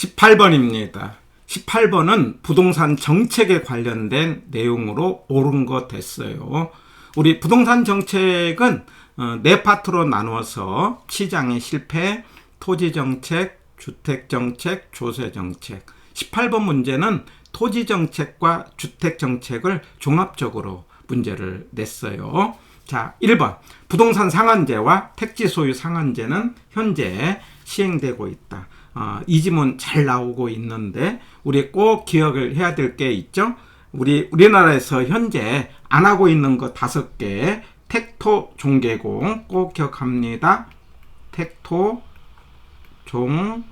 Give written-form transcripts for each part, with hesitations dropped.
18번입니다. 18번은 부동산 정책에 관련된 내용으로 옳은 거 됐어요. 우리 부동산 정책은 네 파트로 나누어서 시장의 실패, 토지정책, 주택정책, 조세정책. 18번 문제는 토지정책과 주택정책을 종합적으로 문제를 냈어요. 자, 1번 부동산 상한제와 택지 소유 상한제는 현재 시행되고 있다. 이 지문 잘 나오고 있는데 우리 꼭 기억을 해야 될 게 있죠. 우리나라에서 현재 안 하고 있는 거 5개. 택토 종개공 꼭 기억합니다. 택토 종개공,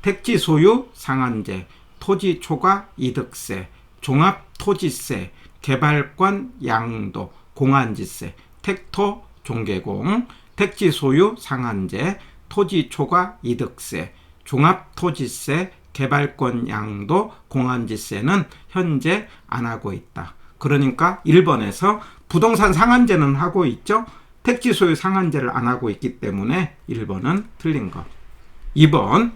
택지 소유 상한제, 토지 초과 이득세, 종합토지세, 개발권 양도, 공한지세, 택토 종개공, 택지 소유 상한제, 토지 초과 이득세, 종합토지세, 개발권 양도, 공한지세는 현재 안 하고 있다. 그러니까 1번에서 부동산 상한제는 하고 있죠. 택지 소유 상한제를 안 하고 있기 때문에 1번은 틀린 것. 2번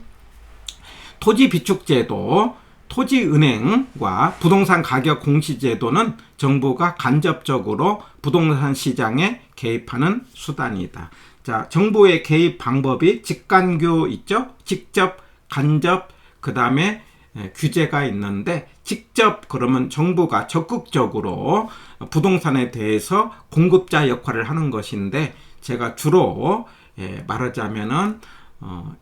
토지 비축제도, 토지은행과 부동산 가격 공시제도는 정부가 간접적으로 부동산 시장에 개입하는 수단이다. 자, 정부의 개입 방법이 직간교 있죠? 직접, 간접, 그 다음에 규제가 있는데 직접 그러면 정부가 적극적으로 부동산에 대해서 공급자 역할을 하는 것인데 제가 주로 말하자면은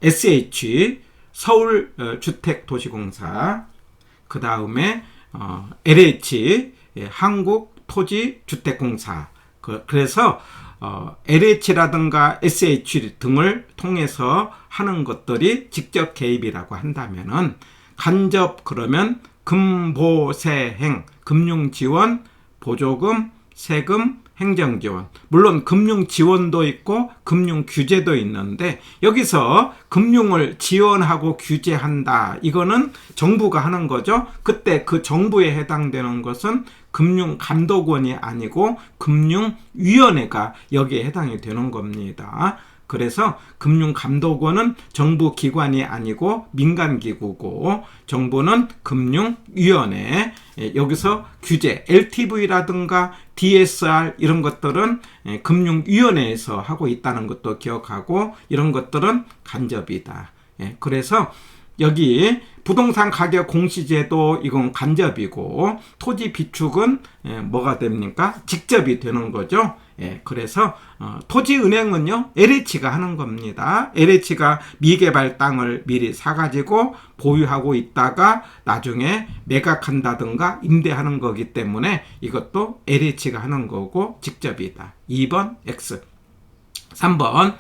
SH 서울주택도시공사, 그 다음에 LH 한국토지주택공사, 그래서 LH라든가 SH 등을 통해서 하는 것들이 직접 개입이라고 한다면은 간접 그러면 금보세행, 금융지원, 보조금, 세금, 행정지원. 물론 금융지원도 있고 금융규제도 있는데 여기서 금융을 지원하고 규제한다. 이거는 정부가 하는 거죠. 그때 그 정부에 해당되는 것은 금융감독원이 아니고 금융위원회가 여기에 해당이 되는 겁니다. 그래서 금융감독원은 정부 기관이 아니고 민간기구고 정부는 금융위원회, 여기서 규제, LTV라든가 DSR 이런 것들은 금융위원회에서 하고 있다는 것도 기억하고 이런 것들은 간접이다. 그래서 여기 부동산 가격 공시제도 이건 간접이고 토지 비축은 뭐가 됩니까? 직접이 되는 거죠. 그래서 토지은행은요 LH가 하는 겁니다. LH가 미개발 땅을 미리 사가지고 보유하고 있다가 나중에 매각한다든가 임대하는 거기 때문에 이것도 LH가 하는 거고 직접이다. 2번 X. 3번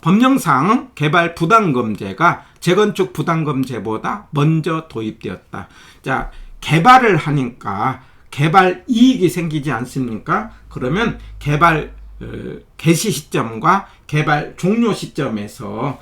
법령상 개발 부담금제가 재건축 부담금제보다 먼저 도입되었다. 자, 개발을 하니까 개발 이익이 생기지 않습니까? 그러면 개발 개시 시점과 개발 종료 시점에서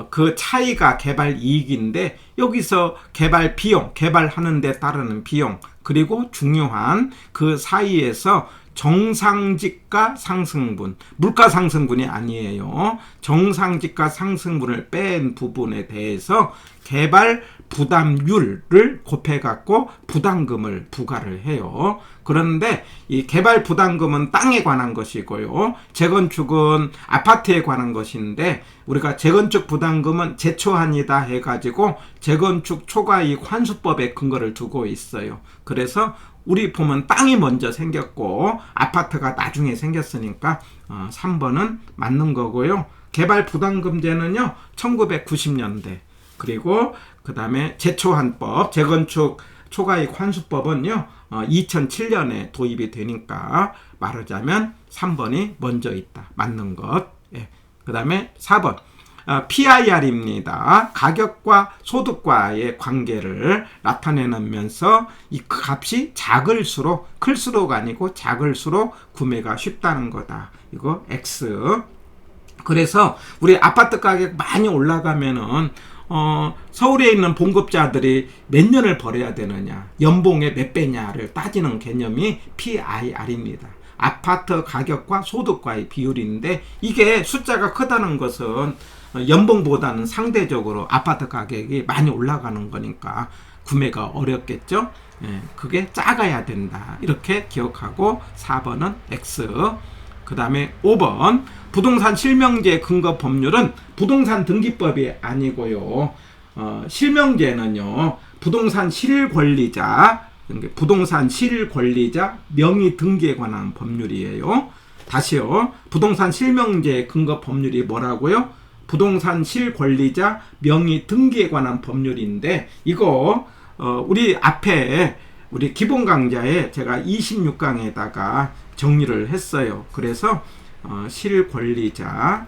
그 차이가 개발 이익인데 여기서 개발 비용, 개발하는 데 따르는 비용, 그리고 중요한 그 사이에서 정상지가 상승분, 물가 상승분이 아니에요. 정상지가 상승분을 뺀 부분에 대해서 개발 부담률을 곱해갖고 부담금을 부과를 해요. 그런데 이 개발 부담금은 땅에 관한 것이고요. 재건축은 아파트에 관한 것인데 우리가 재건축 부담금은 제초한이다 해가지고 재건축 초과이익 환수법에 근거를 두고 있어요. 그래서 우리 보면 땅이 먼저 생겼고 아파트가 나중에 생겼으니까 3번은 맞는 거고요. 개발 부담금제는요 1990년대 그리고 그 다음에 제초한법, 재건축 초과이익 환수법은요 2007년에 도입이 되니까 말하자면 3번이 먼저 있다. 맞는 것. 그 다음에 4번 PIR입니다. 가격과 소득과의 관계를 나타내면서 이 값이 작을수록, 클수록 아니고 작을수록 구매가 쉽다는 거다. 이거 X. 그래서 우리 아파트 가격 많이 올라가면은 서울에 있는 봉급자들이 몇 년을 벌어야 되느냐, 연봉의 몇 배냐를 따지는 개념이 PIR입니다. 아파트 가격과 소득과의 비율인데 이게 숫자가 크다는 것은 연봉보다는 상대적으로 아파트 가격이 많이 올라가는 거니까 구매가 어렵겠죠. 예, 그게 작아야 된다. 이렇게 기억하고 4번은 X. 그 다음에 5번 부동산 실명제 근거 법률은 부동산 등기법이 아니고요. 실명제는요. 부동산 실권리자 명의 등기에 관한 법률이에요. 다시요. 부동산 실명제 근거 법률이 뭐라고요? 부동산 실권리자 명의 등기에 관한 법률인데 이거 우리 앞에 우리 기본 강좌에 제가 26강에다가 정리를 했어요. 그래서 실권리자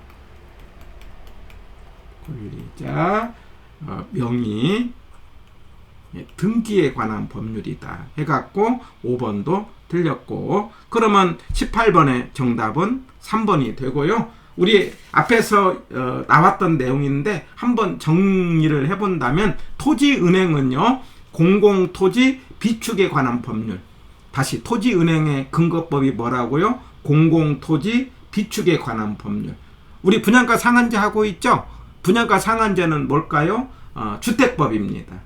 명의 등기에 관한 법률이다 해갖고 5번도 틀렸고, 그러면 18번의 정답은 3번이 되고요. 우리 앞에서 나왔던 내용인데 한번 정리를 해본다면 토지은행은요 공공토지 비축에 관한 법률. 다시 토지은행의 근거법이 뭐라고요? 공공토지 비축에 관한 법률. 우리 분양가 상한제 하고 있죠? 분양가 상한제는 뭘까요? 주택법입니다.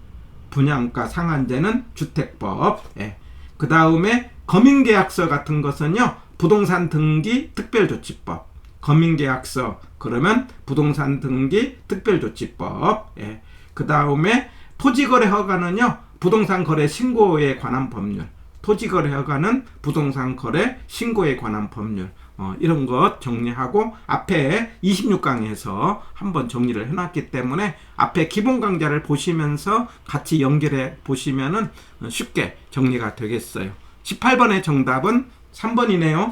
분양가 상한제는 주택법. 예. 그 다음에 검인계약서 같은 것은요 부동산 등기 특별조치법. 검인계약서 그러면 부동산 등기 특별조치법. 예. 그 다음에 토지거래 허가는요 부동산 거래 신고에 관한 법률. 토지거래 허가는 부동산 거래 신고에 관한 법률. 이런 것 정리하고 앞에 26강에서 한번 정리를 해놨기 때문에 앞에 기본 강좌를 보시면서 같이 연결해 보시면은 쉽게 정리가 되겠어요. 18번의 정답은 3번이네요.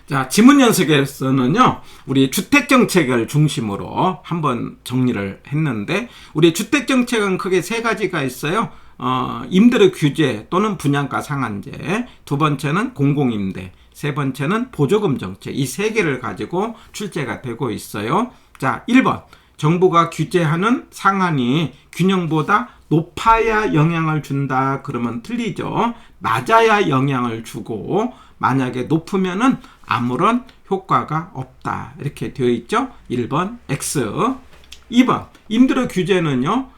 자, 지문 연습에서는요, 우리 주택정책을 중심으로 한번 정리를 했는데, 우리 주택정책은 크게 세 가지가 있어요. 임대료 규제 또는 분양가 상한제, 두 번째는 공공임대, 세 번째는 보조금 정책. 이 세 개를 가지고 출제가 되고 있어요. 자, 1번. 정부가 규제하는 상한이 균형보다 높아야 영향을 준다. 그러면 틀리죠. 낮아야 영향을 주고, 만약에 높으면은 아무런 효과가 없다. 이렇게 되어 있죠. 1번 X. 2번 임대료 규제는요.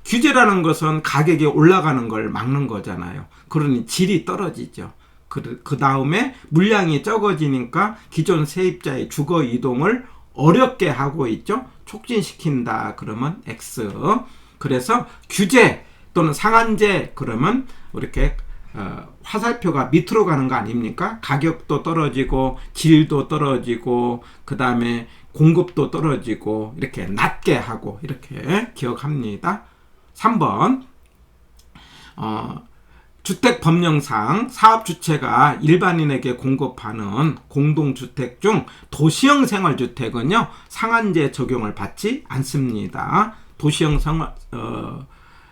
규제라는 것은 가격이 올라가는 걸 막는 거잖아요. 그러니 질이 떨어지죠. 그 다음에 물량이 적어지니까 기존 세입자의 주거 이동을 어렵게 하고 있죠. 촉진시킨다. 그러면 X. 그래서 규제 또는 상한제 그러면 이렇게 화살표가 밑으로 가는 거 아닙니까? 가격도 떨어지고 질도 떨어지고 그 다음에 공급도 떨어지고 이렇게 낮게 하고 이렇게 기억합니다. 3번 주택법령상 사업주체가 일반인에게 공급하는 공동주택 중 도시형 생활주택은요 상한제 적용을 받지 않습니다. 도시형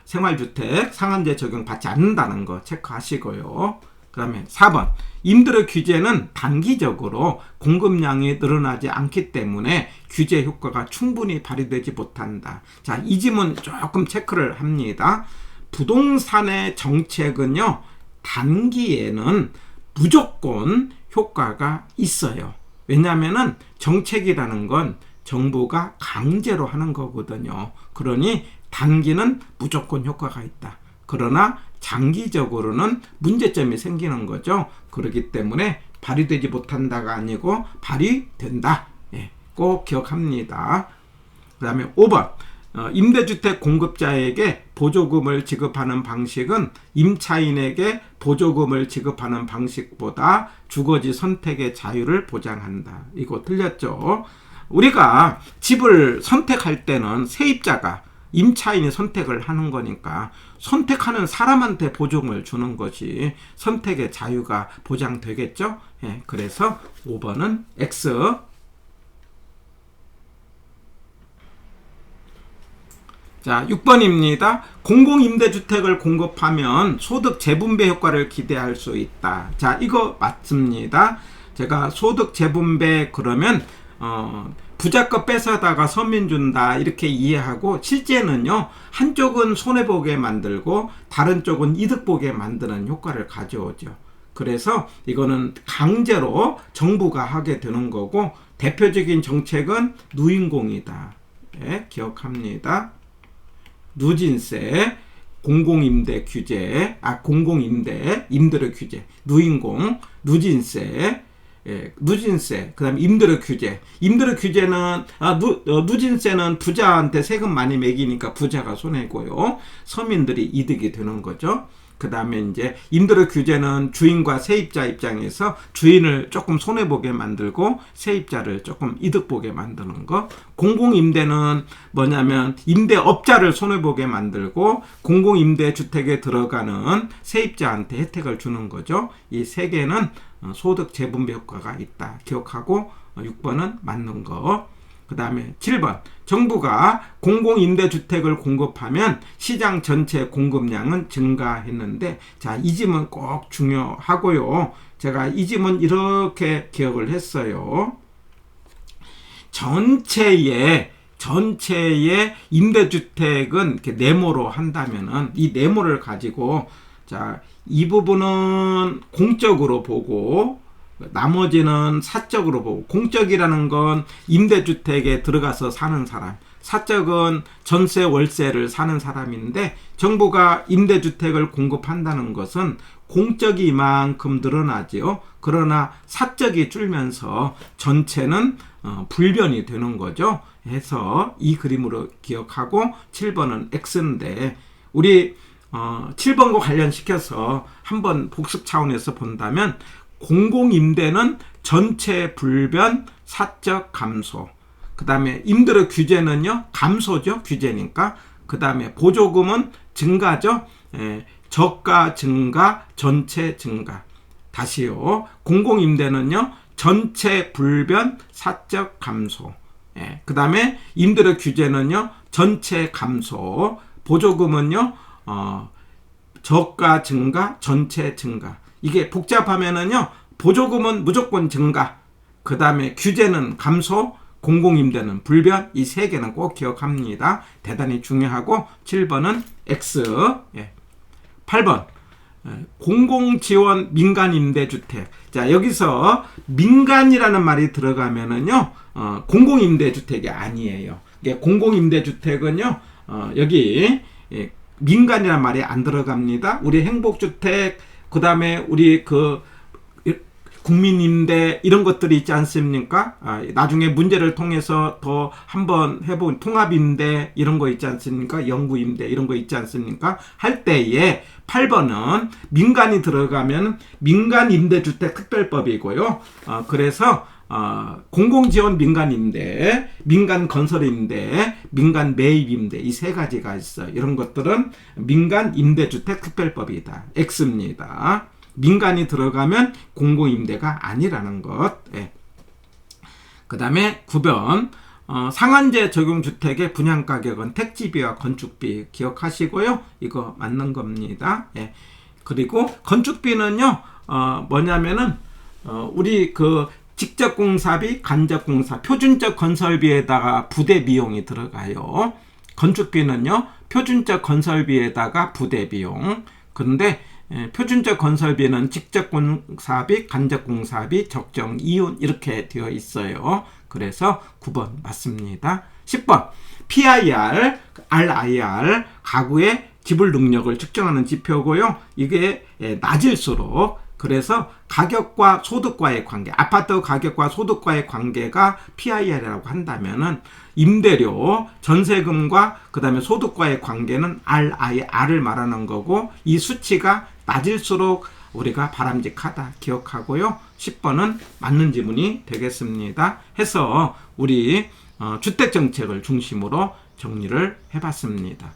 생활주택 상한제 적용 받지 않는다는 거 체크하시고요. 그 다음에 4번 임대료 규제는 단기적으로 공급량이 늘어나지 않기 때문에 규제 효과가 충분히 발휘되지 못한다. 자, 이 지문 조금 체크를 합니다. 부동산의 정책은요 단기에는 무조건 효과가 있어요. 왜냐하면은 정책이라는 건 정부가 강제로 하는 거거든요. 그러니 단기는 무조건 효과가 있다. 그러나 장기적으로는 문제점이 생기는 거죠. 그렇기 때문에 발휘되지 못한다가 아니고 발휘된다. 예, 꼭 기억합니다. 그 다음에 5번 임대주택 공급자에게 보조금을 지급하는 방식은 임차인에게 보조금을 지급하는 방식보다 주거지 선택의 자유를 보장한다. 이거 틀렸죠. 우리가 집을 선택할 때는 세입자가 임차인이 선택을 하는 거니까 선택하는 사람한테 보조금을 주는 것이 선택의 자유가 보장되겠죠. 예, 그래서 5번은 X. 자, 6번입니다. 공공임대주택을 공급하면 소득 재분배 효과를 기대할 수 있다. 자, 이거 맞습니다. 제가 소득 재분배 그러면 부자 거 뺏어다가 서민 준다 이렇게 이해하고 실제는요 한쪽은 손해보게 만들고 다른 쪽은 이득보게 만드는 효과를 가져오죠. 그래서 이거는 강제로 정부가 하게 되는 거고 대표적인 정책은 누인공이다. 예, 기억합니다. 누진세, 공공임대 규제, 공공임대, 임대료 규제, 누인공, 누진세, 예, 누진세, 그 다음에 임대료 규제. 임대료 규제는, 누진세는 부자한테 세금 많이 매기니까 부자가 손해고요. 서민들이 이득이 되는 거죠. 그 다음에 이제 임대료 규제는 주인과 세입자 입장에서 주인을 조금 손해보게 만들고 세입자를 조금 이득보게 만드는 거. 공공임대는 뭐냐면 임대업자를 손해보게 만들고 공공임대주택에 들어가는 세입자한테 혜택을 주는 거죠. 이 세 개는 소득 재분배 효과가 있다. 기억하고 6번은 맞는 거. 그 다음에 7번 정부가 공공임대주택을 공급하면 시장 전체 공급량은 증가했는데, 자, 이 지문 꼭 중요하고요. 제가 이 지문 이렇게 기억을 했어요. 전체의 임대주택은 이렇게 네모로 한다면은 이 네모를 가지고, 자, 이 부분은 공적으로 보고 나머지는 사적으로 보고, 공적이라는 건 임대주택에 들어가서 사는 사람, 사적은 전세 월세를 사는 사람인데, 정부가 임대주택을 공급한다는 것은 공적이 이만큼 늘어나지요. 그러나 사적이 줄면서 전체는 불변이 되는 거죠. 해서 이 그림으로 기억하고 7번은 X인데, 우리 7번과 관련시켜서 한번 복습 차원에서 본다면 공공임대는 전체 불변, 사적 감소. 그 다음에 임대료 규제는요, 감소죠. 규제니까. 그 다음에 보조금은 증가죠. 저가 증가, 전체 증가. 다시요. 공공임대는요, 전체 불변, 사적 감소. 그 다음에 임대료 규제는요, 전체 감소. 보조금은요, 저가 증가, 전체 증가. 이게 복잡하면은요, 보조금은 무조건 증가, 그 다음에 규제는 감소, 공공임대는 불변. 이 세 개는 꼭 기억합니다. 대단히 중요하고 7번은 X. 8번 공공지원 민간임대주택. 자, 여기서 민간이라는 말이 들어가면은요, 공공임대주택이 아니에요. 공공임대주택은요, 여기 민간이라는 말이 안 들어갑니다. 우리 행복주택, 그 다음에 우리 국민임대 이런 것들이 있지 않습니까? 나중에 문제를 통해서 더 한번 해본 통합임대 이런 거 있지 않습니까? 영구임대 이런 거 있지 않습니까? 할 때에 8번은 민간이 들어가면 민간임대주택 특별법이고요. 그래서 공공지원 민간임대, 민간건설임대, 민간매입임대 이 세 가지가 있어요. 이런 것들은 민간임대주택 특별법이다. X입니다. 민간이 들어가면 공공임대가 아니라는 것. 그 다음에 9번 상한제 적용주택의 분양가격은 택지비와 건축비 기억하시고요. 이거 맞는 겁니다. 그리고 건축비는요, 뭐냐면은 우리 직접공사비, 간접공사, 표준적 건설비에다가 부대 비용이 들어가요. 건축비는요, 표준적 건설비에다가 부대 비용. 그런데 표준적 건설비는 직접공사비, 간접공사비, 적정 이윤 이렇게 되어 있어요. 그래서 9번 맞습니다. 10번 PIR, RIR 가구의 지불 능력을 측정하는 지표고요. 이게 낮을수록, 그래서 가격과 소득과의 관계, 아파트 가격과 소득과의 관계가 PIR이라고 한다면은 임대료, 전세금과 그 다음에 소득과의 관계는 RIR을 말하는 거고, 이 수치가 낮을수록 우리가 바람직하다 기억하고요. 10번은 맞는 지문이 되겠습니다. 해서 우리 주택정책을 중심으로 정리를 해봤습니다.